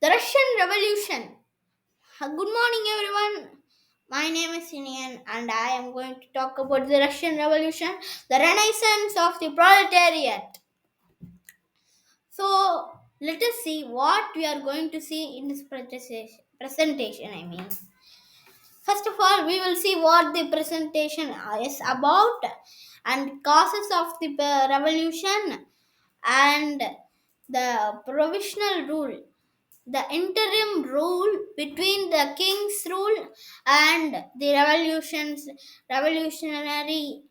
The Russian Revolution. Good morning, everyone. My name is Iniyan, and I am going to talk about the Russian Revolution, the renaissance of the proletariat. So, let us see what we are going to see in this presentation. First of all, we will see what the presentation is about and causes of the revolution and the provisional rule, the interim rule between the king's rule and the revolutionary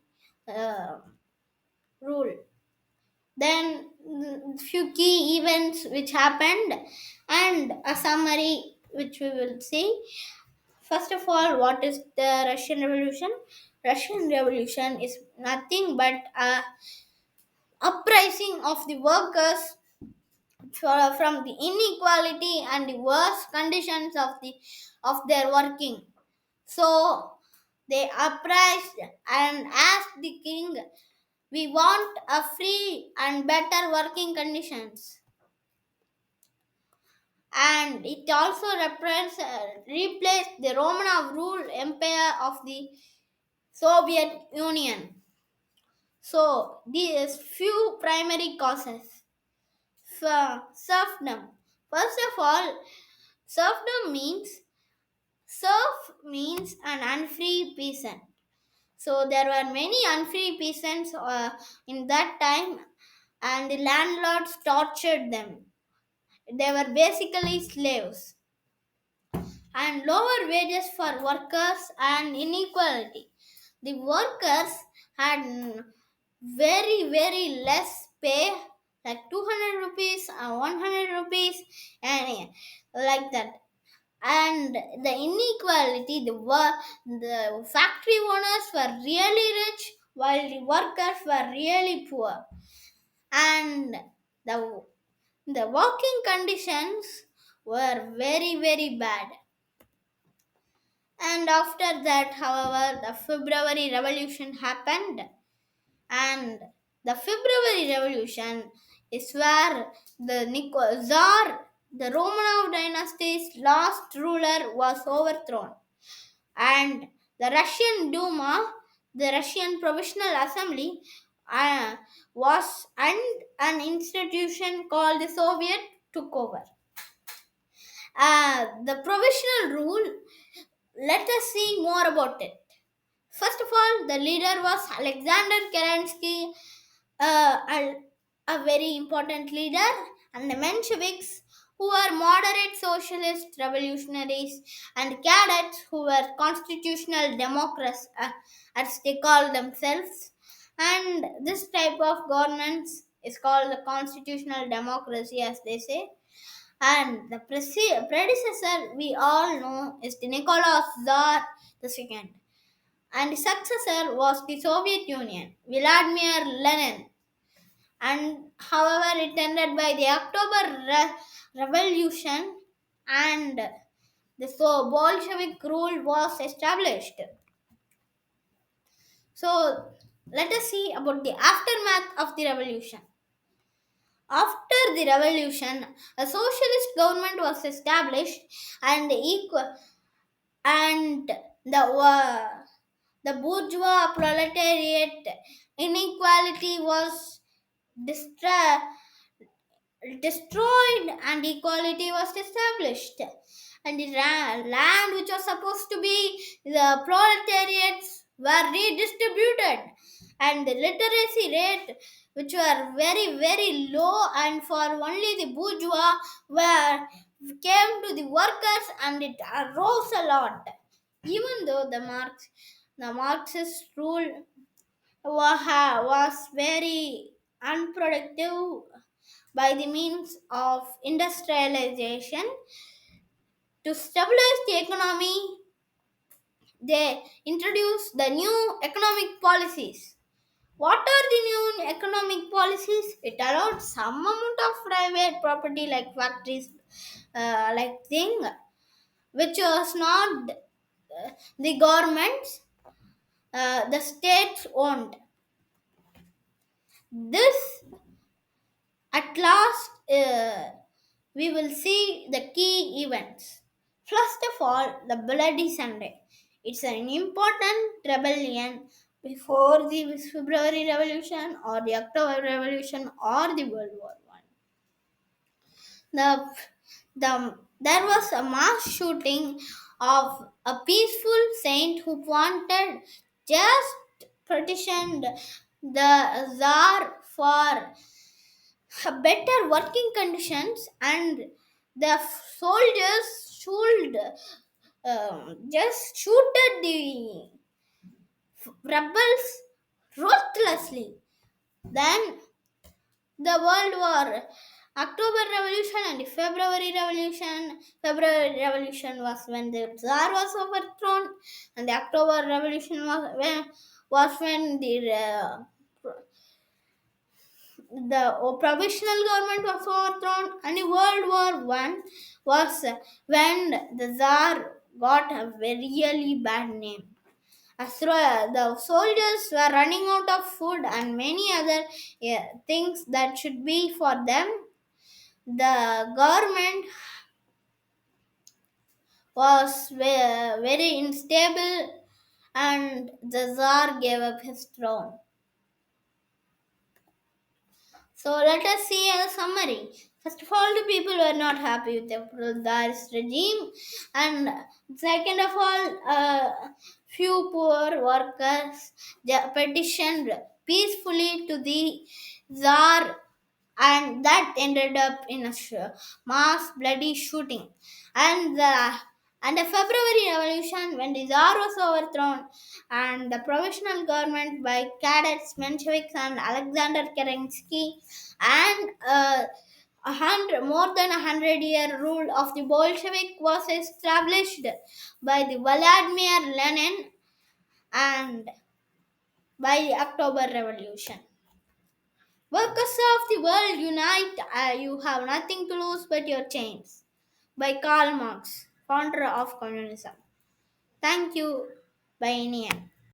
uh, rule. Then few key events which happened and a summary which we will see. First of all, what is the Russian Revolution? Russian Revolution is nothing but a uprising of the workers from the inequality and the worst conditions of their working. So they uprised and asked the king, "We want a free and better working conditions." And it also replaced the Romanov rule empire of the Soviet Union. So these few primary causes. Serfdom. First of all, serfdom means serf means an unfree peasant. So there were many unfree peasants in that time, and the landlords tortured them. They were basically slaves. And lower wages for workers and inequality. The workers had very less pay, like 200 rupees or 100 rupees, and like that. And the inequality, the factory owners were really rich while the workers were really poor, and the the working conditions were very bad. And after that, however, the February Revolution happened, and the February Revolution is where the Tsar, the Romanov dynasty's last ruler, was overthrown, and the Russian Duma, the Russian Provisional Assembly, uh, was and an institution called the Soviet took over. The provisional rule. Let us see more about it. First of all, the leader was Alexander Kerensky, a very important leader, and the Mensheviks, who were moderate socialist revolutionaries, and cadets, who were constitutional democrats, as they call themselves. And this type of governance is called the constitutional democracy, as they say. And the predecessor we all know is the Nicholas Tsar II, and the successor was the Soviet Union, Vladimir Lenin. And however, it ended by the October Revolution, and the Bolshevik rule was established. So let us see about the aftermath of the revolution. After the revolution, a socialist government was established, and and the bourgeois proletariat inequality was distra- destroyed and equality was established, and the land which was supposed to be the proletariats were redistributed, and the literacy rate which were very low and for only the bourgeois were came to the workers, and it rose a lot, even though the Marxist rule was very unproductive. By the means of industrialization, to stabilize the economy, they introduced the new economic policies. What are the new economic policies? It allowed some amount of private property like factories, like thing, which was not the government's, the states owned. This at last we will see the key events. First of all, the Bloody Sunday. It's an important rebellion before the February Revolution or the October Revolution or the World War One. There was a mass shooting of a peaceful saint who wanted just petitioned the Tsar for better working conditions, and the soldiers should just shooted the rebels ruthlessly. Then the World War, October Revolution and the February Revolution. February Revolution was when the Tsar was overthrown, and the October Revolution was when the provisional government was overthrown, and the World War One was when the Tsar got a really bad name. The soldiers were running out of food and many other things that should be for them. The government was very unstable, and the Tsar gave up his throne. So let us see a summary. First of all, the people were not happy with the Tsar's regime, and second of all, few poor workers petitioned peacefully to the Tsar, and that ended up in a mass bloody shooting. And the February Revolution, when the Tsar was overthrown, and the provisional government by cadets Menshevik and Alexander Kerensky, and more than 100-year rule of the Bolshevik was established by the Vladimir Lenin and by the October Revolution. Workers of the world unite, you have nothing to lose but your chains. By Karl Marx, founder of communism. Thank you, by Iniyan.